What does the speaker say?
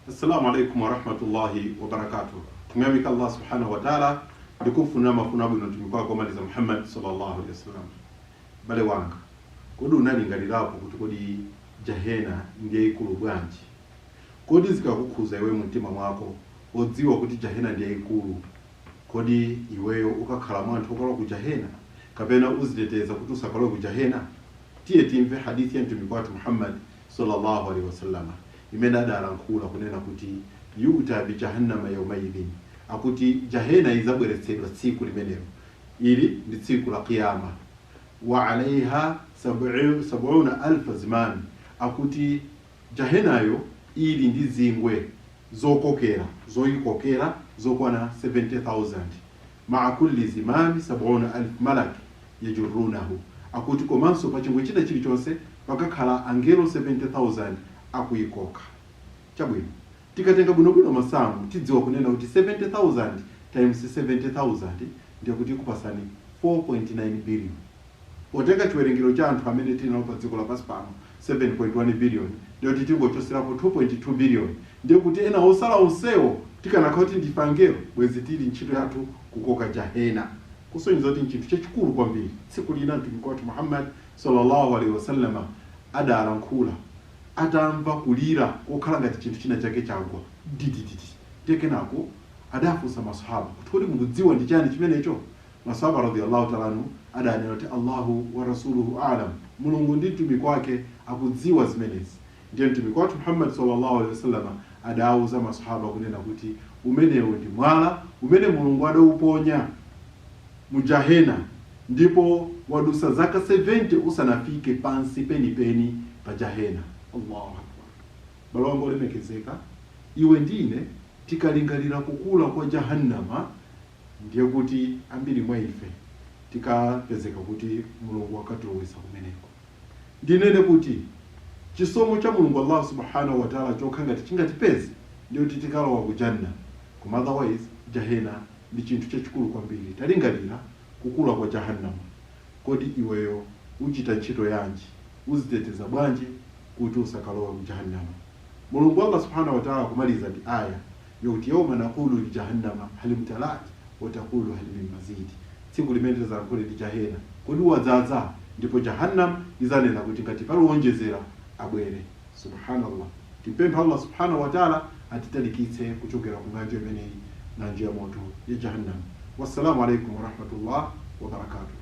Assalamu alaikum wa rahmatullahi wa barakatuh. Tumyamika Allah subhanahu wa ta'ala ndikufuna mafuna bwino tumikwa kwa maliza Muhammad sallallahu alaihi wasallam. Bale wanga kodi unalingalirapo kuti kodi jahena ndiye ikulu bwanji? Kodi zikakukuza iwe mtima mwako odziwa kuti jahena ndiye ikulu, kodi iweyo ukakhala mwanthu okalowa ku jahena kapena uziteteza kuti usakalowe ku jahena? Tiye timve hadithi ya mtumiki wathu Muhammad sallallahu alaihi wasallam imene adalankhula kunena kuti yuta bi jahannama yawmaidhin, akuti jahena izabweretsedwa tsiku limenelo, ili ndi tsiku la kiyama. Wa alaiha 70,000 zimani, akuti jahenayo ili ndi zingwe zokokera zoyikokera zokwana 70,000, maa kulli zimani 70,000 malaki yajurunahu, akuti komanso pa chingwe china chilichonse pakakhala angelo 70,000 akuyikoka. Chabwino tikatenga bwinobwino masamu tidziwa kunena kuti 70,000 times 70,000 ndiye kuti kupasani 4.9 billion. Otenga chiwerengero cha anthu amene tili nawo pa dziko lapansi pano 7.1 billion, ndiye kuti tingochoserapo 2.2 billion, ndiye kuti ena osala onsewo tikanakhala kuti ndife angelo, bwezi tili ntchito yathu kukoka jahena. Kusonyeza kuti nchinthu chachikulu kwambiri. Tsiku lina mtumiki wathu Muhammad sallallahu alaihi wasallam adalankhula, atamva kulira kokhala ngati chinthu china chake chagwa didididi, tekenako adafunsa masahaba kuti kodi mukudziwa ndi chani chimenecho? Masahaba radhiyallahu ta'ala anhu adanena kuti Allahu wa rasuluhu a'lam, Mulungu ndi mtumiki wake akudziwa zimenezi. Ndiye mtumiki wathu Muhammad sallallahu alaihi wasallam adauza masahaba kunena kuti umenewo ndi mwala umene Mulungu adauponya mujahena, ndipo wadusa zaka 70 usanafike pansi penipeni pa jahena. Allahu akbar. Balongo lemekezeka, iwe ndine tikalingalira kukula kwa jahannama, ndiye kuti ambiri mwa ife tikapezeka kuti Mulungu akatulowesa kumeneko. Ndinene kuti chisomo cha Mulungu Allah subhanahu wa ta'ala chokhanga tichingatipeze ndiyo kuti tikalowa ku janna. Koma otherwise jahena ndi chinthu chachikulu kwambiri. Talingalira kukula kwa jahannama, kodi iweyo uchita ntchito yanji, uziteteza bwanji kuti usakalowa ku jahannama? Mulungu Allah subhanahu wa ta'ala kumaliza ndi aya yokuti yawma naqulu li jahannama hal imtalat wa taqulu hal min mazid. Tsiku limene tizalankhula ndi jahena kodi wadzaza, ndipo jahannam izanena kuti ngati pali wonjezera abwere. Subhanallah. Timpempha Allah subhanahu wa ta'ala atitalikitse kuchokera ku ng'anjo imeneyi, ng'anjo ya moto ya jahannam. Wassalamu alaikum wa rahmatullah wa barakatuh.